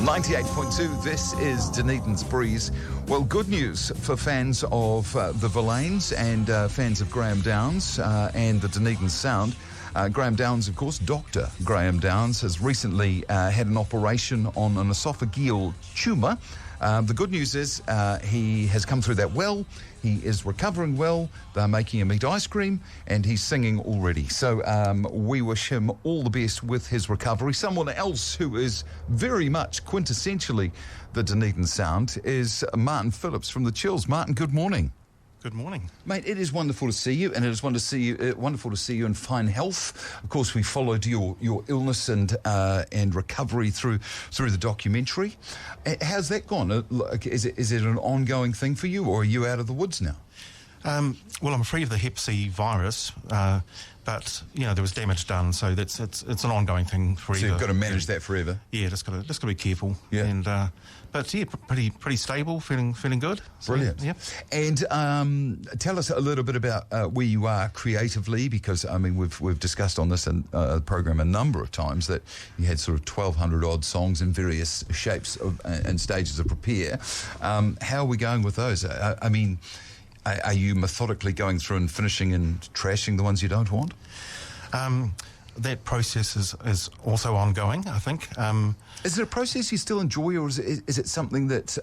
98.2, this is Dunedin's Breeze. Well, good news for fans of the Villains and fans of Graham Downs and the Dunedin Sound. Graham Downs, of course, Dr. Graham Downs, has recently had an operation on an esophageal tumour. The good news is he has come through that well. He is recovering well. They're making him eat ice cream, and he's singing already. So we wish him all the best with his recovery. Someone else who is very much quintessentially the Dunedin Sound is Martin Phillipps from the Chills. Martin, good morning. Good morning. Mate, it is wonderful to see you, and it is wonderful to see you in fine health. Of course, we followed your illness and recovery through the documentary. How's that gone? Is it an ongoing thing for you, or are you out of the woods now? Well, I'm free of the Hep C virus, but there was damage done, so it's an ongoing thing forever. So you've got to manage that forever. Yeah, just got to be careful. Yeah. And but yeah, pretty stable, feeling good. So, brilliant. Yeah. And tell us a little bit about where you are creatively, because I mean we've discussed on this program a number of times that you had sort of 1,200 odd songs in various shapes and stages of prepare. How are we going with those? I mean, are you methodically going through and finishing and trashing the ones you don't want? That process is also ongoing, I think. Is it a process you still enjoy, or is it something that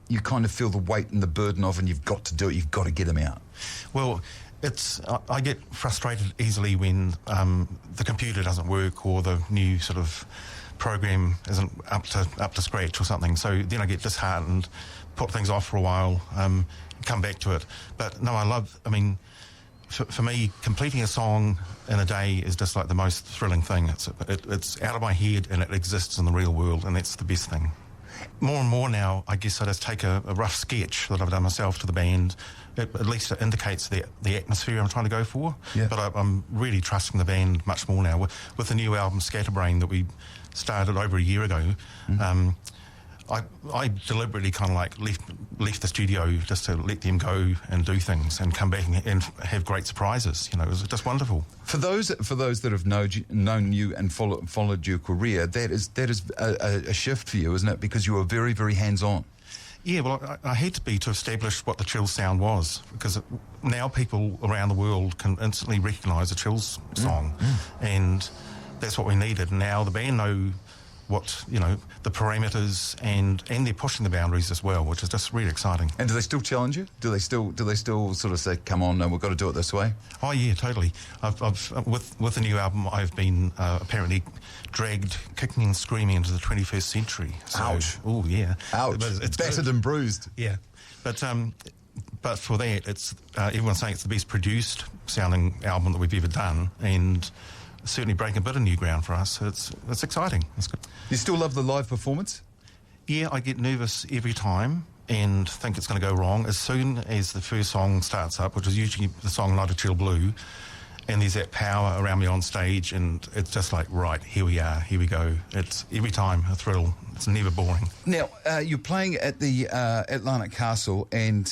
you kind of feel the weight and the burden of, and you've got to do it, you've got to get them out? Well, I get frustrated easily when the computer doesn't work or the new sort of program isn't up to scratch or something. So then I get disheartened, put things off for a while, come back to it. But no, for me, completing a song in a day is just like the most thrilling thing. It's out of my head and it exists in the real world, and that's the best thing. More and more now, I guess I just take a rough sketch that I've done myself to the band. At least it indicates the atmosphere I'm trying to go for. Yeah. But I'm really trusting the band much more now. With the new album, Scatterbrain, that we started over a year ago, I deliberately kind of like left the studio just to let them go and do things and come back and have great surprises. It was just wonderful. For those that have known you and followed your career, that is a shift for you, isn't it? Because you were very, very hands-on. Yeah, well, I had to be to establish what the Chills sound was, because now people around the world can instantly recognise a Chills song, and that's what we needed. Now the band know what, the parameters, and they're pushing the boundaries as well, which is just really exciting. And do they still challenge you? Do they still sort of say, come on, no, we've got to do it this way? Oh yeah, totally. I've with the new album, I've been apparently dragged kicking and screaming into the 21st century. So, ouch. Oh yeah. Ouch. It's battered and bruised. Yeah. But for that, it's everyone's saying it's the best produced sounding album that we've ever done, and certainly breaking a bit of new ground for us. It's exciting. It's good. You still love the live performance? Yeah, I get nervous every time and think it's going to go wrong. As soon as the first song starts up, which is usually the song Night of Chill Blue, and there's that power around me on stage, and it's just like, right, here we are, here we go. It's every time a thrill. It's never boring. Now, you're playing at the at Lanarch Castle, and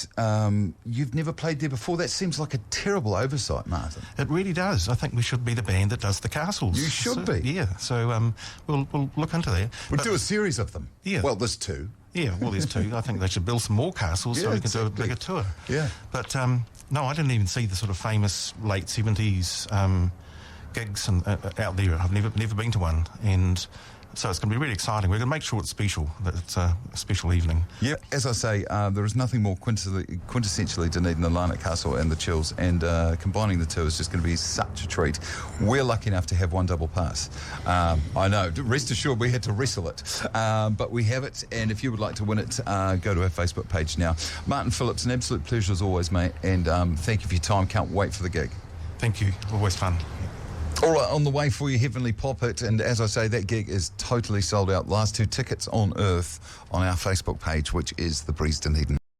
you've never played there before. That seems like a terrible oversight, Martin. It really does. I think we should be the band that does the castles. You should be. Yeah, so we'll look into that. We'll do a series of them. Yeah. Well, there's two. Yeah, well, there's two. I think they should build some more castles so we can do a bigger tour. Yeah. But no, I didn't even see the sort of famous late 70s gigs out there. I've never been to one, and so it's going to be really exciting. We're going to make sure it's special, that it's a special evening. Yeah. As I say, there is nothing more quintessentially Dunedin than Lanarch Castle and the Chills, and combining the two is just going to be such a treat. We're lucky enough to have one double pass. I know, rest assured we had to wrestle it, but we have it, and if you would like to win it, go to our Facebook page now. Martin Phillipps, an absolute pleasure as always, mate, and thank you for your time. Can't wait for the gig. Thank you. Always fun. All right, on the way for your Heavenly Pop It, and as I say, that gig is totally sold out. Last 2 tickets on Earth on our Facebook page, which is The Breeze Dunedin.